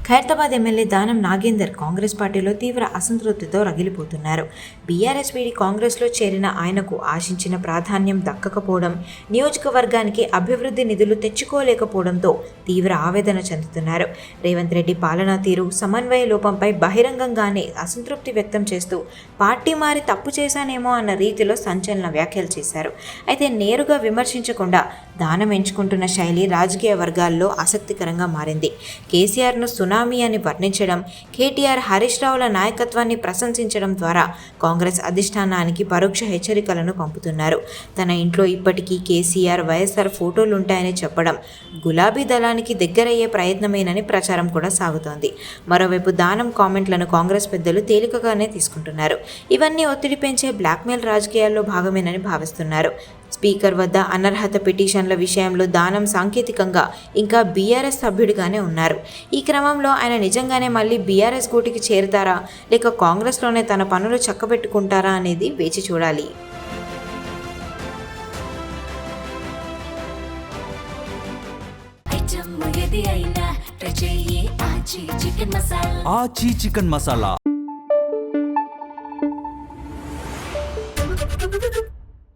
Khairatabad MLA Danam Nagender Congress పార్టీలో తీవ్ర అసంతృప్తితో రగిలిపోతున్నారు. బీఆర్ఎస్ వీడి కాంగ్రెస్లో చేరిన ఆయనకు ఆశించిన ప్రాధాన్యం దక్కకపోవడం, నియోజకవర్గానికి అభివృద్ధి నిధులు తెచ్చుకోలేకపోవడంతో తీవ్ర ఆవేదన చెందుతున్నారు. రేవంత్ రెడ్డి పాలనా తీరు, సమన్వయ లోపంపై బహిరంగంగానే అసంతృప్తి వ్యక్తం చేస్తూ పార్టీ మారి తప్పు చేశానేమో అన్న రీతిలో సంచలన వ్యాఖ్యలు చేశారు. అయితే నేరుగా విమర్శించకుండా దానం ఎంచుకుంటున్న శైలి రాజకీయ వర్గాల్లో ఆసక్తికరంగా మారింది. కేసీఆర్ను సునామీ అని వర్ణించడం, కేటీఆర్, హరీష్ రావుల నాయకత్వాన్ని ప్రశంసించడం ద్వారా కాంగ్రెస్ అధిష్టానానికి పరోక్ష హెచ్చరికలను పంపుతున్నారు. తన ఇంట్లో ఇప్పటికీ కేసీఆర్, వైఎస్ఆర్ ఫోటోలుంటాయని చెప్పడం గులాబీ దళానికి దగ్గరయ్యే ప్రయత్నమేనని ప్రచారం కూడా సాగుతోంది. మరోవైపు దానం కామెంట్లను కాంగ్రెస్ పెద్దలు తేలికగానే తీసుకుంటున్నారు. ఇవన్నీ ఒత్తిడి పెంచే బ్లాక్మెయిల్ రాజకీయాల్లో భాగమేనని భావిస్తున్నారు. స్పీకర్ వద్ద అనర్హత పిటిషన్ల విషయంలో దానం సాంకేతికంగా ఇంకా బీఆర్ఎస్ సభ్యుడిగానే ఉన్నారు. ఈ క్రమంలో ఆయన నిజంగానే మళ్ళీ బీఆర్ఎస్ గూటికి చేరుతారా, లేక కాంగ్రెస్లోనే తన పనులు చక్కబెట్టుకుంటారా అనేది వేచి చూడాలి. ఆచి చికెన్ మసాలా